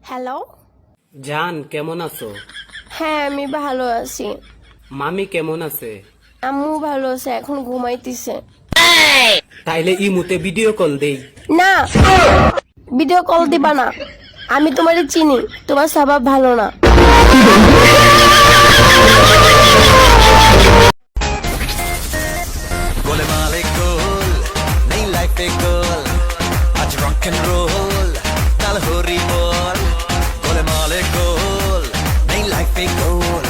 Hello জান কেমন আছো? হ্যাঁ আমি ভালো আছি। মামি কেমন আছে? আম্মু ভালো আছে, এখন ঘুমাইতেছে। তাইলে ইমুতে ভিডিও কল দেই। না, ভিডিও কল দিবা না। আমি তোমারে চিনি, তোমার স্বভাব ভালো না। गोलमाल एक गोल नई लाइफ एक गोल आज रॉक एंड रोल कल हो रही बोल गोलमाल एक गोल नई लाइफ एक गोल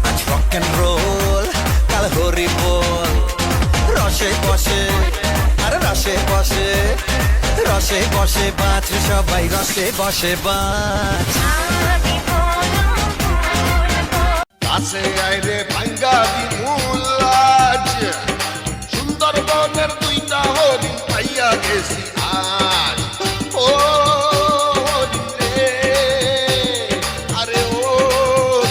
आज रॉक एंड रोल कल हो रही बोल रशे बशे अरे रशे बशे बाँच सबाई रशे बशे बाँच কাছে আইরে ভাঙ্গা বিমুলাজ সুন্দরবনের দুইটা হরিণ পাইয়া গেছি আজ ও হরিণ রে আরে ও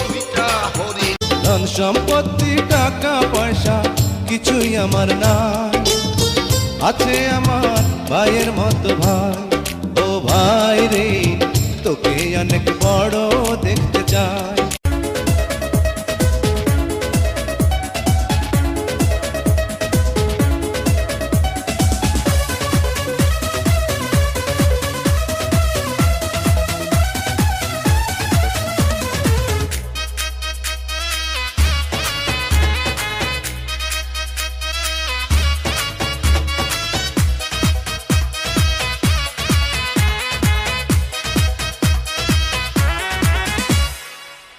দুইটা হরিণ ধন সম্পত্তি টাকা পয়সা কিছুই আমার নাই আছে আমার ভাইয়ের মতো ভাই ও ভাই রে তোকে অনেক বড় দেখতে চাই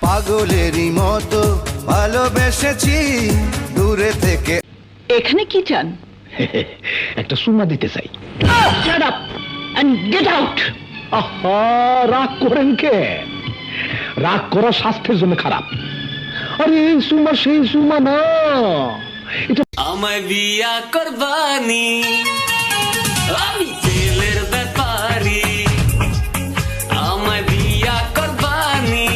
পাগলেরই মতো ভালোবেসেছি দূরে থেকে এখানে কি চান? একটা সুমা দিতে চাই। Shut up and get out! আহা, রাগ করেন কে? রাগ করা স্বাস্থ্যের জন্য খারাপ। আরে এই সুমা সেই সুমা না, এটা আমায় বিয়া করবানি আমি জেলের ব্যাপারি আমায় বিয়া করবানি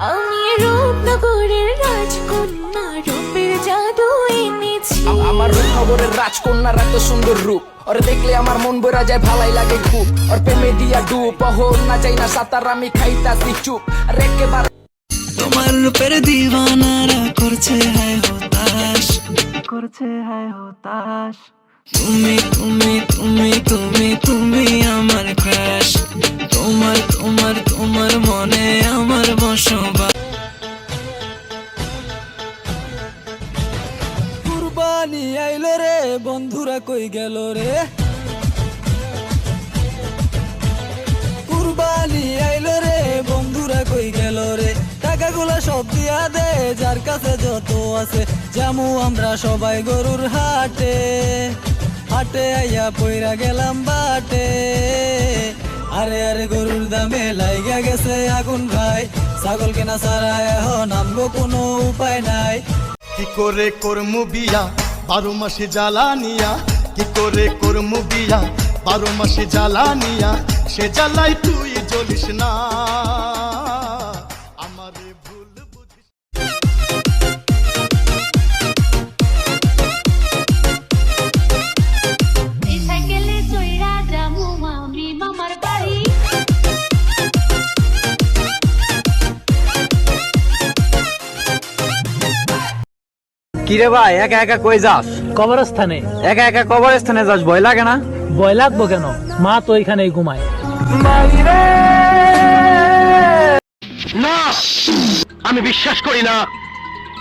আমি রূপনগরের রাজকন্যা রূপের জাদু এনেছি। আমার রূপনগরের রাজকন্যার এত সুন্দর রূপ, ওর দেখলে আমার মন ভরা যায়, ভালাই লাগে খুব। ওর প্রেমে দিয়া ডুব, ওহো না যাই না সাঁতার, আমি খাইতাছি চুপ। আর একেবারে তোমার রূপের দিওয়ানারা করছে হ্যায় হতাশ তুমি তুমি তুমি তুমি তুমি আমার ক্রাশ তোমার তোমার তোমার মনে আমার বসবাস কুরবানি আইলো রে, বন্ধুরা কই গেল রে? কুরবানি আইলো রে, বন্ধুরা কই গেল রে? টাকাগুলা সব দিয়া দে, যার কাছে যত আছে। জামু আমরা সবাই গরুর হাটে, হাটে আইয়া পইরা গেলাম বাটে। আরে আরে গরুর দামে লাইগা গেছে আগুন ভাই, ছাগল কেনা ছাড়া এখন নামবো কোনো উপায় নাই। কি করে করমু বিয়া 12 মাসে জ্বালানিয়া কি করে করমু বিয়া 12 মাসে জ্বালানিয়া সে জ্বালাই তুই জ্বলিস না আমারে ভুল বুঝিস এই সাইকেলে চইরা যামু আমি মামার বাড়ি। কিরে ভাই, একা একা কই যাস? কবরস্থানে। একা একা কবরস্থানে যাস, ভয় লাগে না? ভয় লাগবো কেন? মা তো এখানেই ঘুমায়। না, আমি বিশ্বাস করি না,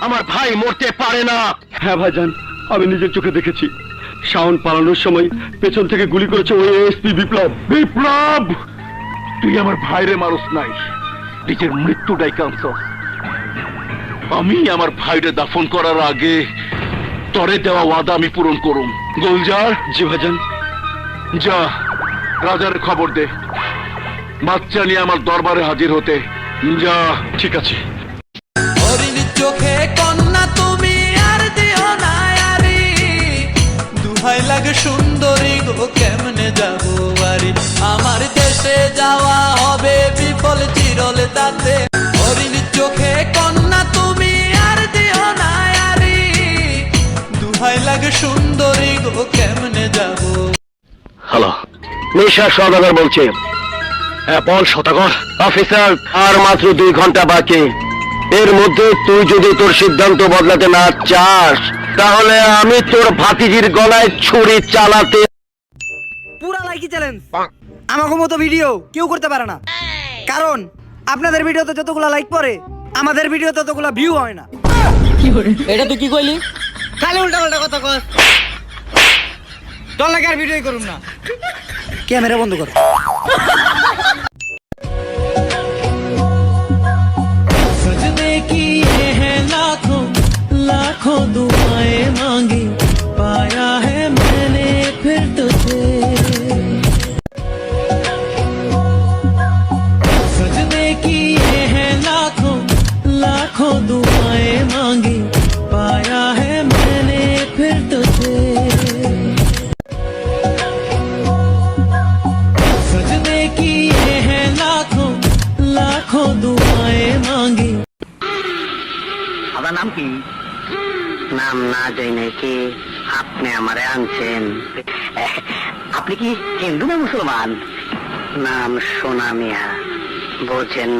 আমার ভাই মরতে পারে না। হ্যাঁ ভাইজান, আমি নিজের চোখে দেখেছি। শাওন পালানোর সময় পেছন থেকে গুলি করেছে ওই এসপি বিপ্লব। বিপ্লব, তুই আমার ভাইরে মারস নাই, নিজের মৃত্যুটাই কাঁদছস। আমি আমার ভাইরে দাফন করার আগে তরে দেওয়া ওয়াদা আমি পূরণ করুম। গোলজার। জি ভাইজান। যা রাজার খবর দে, বাচ্চা নিয়ে আমার দরবারে হাজির হতে। যা। ঠিক আছে। হরিণ চোখে কন্যা তুমি আর দিও না আরি দুহাই লাগে লাগে সুন্দরী গো কেমনে যাব বাড়ি আমার দেশে যাওয়া হবে বিফল চিরল তাতে হরিণীর চোখে কন্যা তুমি আর দিও না আরি দুহাই লাগে সুন্দরী গো কেমনে যাব হ্যালো নিশা সদাগর বলছে বল সদাগর অফিসার আর মাত্র 2 ঘন্টা বাকি এর মধ্যে তুই যদি তোর সিদ্ধান্ত বদলাতে না চাস তাহলে আমি তোর ভাতিজির গলায় ছুরি চালাতে পুরা লাইকি চ্যালেঞ্জ আমাকে মতো ভিডিও কেউ করতে পারে না, কারণ আপনাদের ভিডিওতে যতগুলা লাইক পড়ে আমাদের ভিডিও ততগুলা ভিউ হয় না। এটা তুই কি কইলি? খালি উল্টা পাল্টা কথা কস। তোর লাগে আর ভিডিও করুম না। ক্যামেরা বন্ধ কর। सजने की ये है लाखों लाखों दुआएं मांगी पाया है मैंने फिर तुझे सजने की ये है लाखों लाखों दुआएं मांगी पाया है मैंने फिर तुझे सजने की ये है लाखों लाखों दुआएं मांगी। আপনার নাম কি? নাম না জেনে কি আপনি আমারে আনছেন? আপনি কি হিন্দু না মুসলমান? নাম সোনা মিয়া, বোঝেন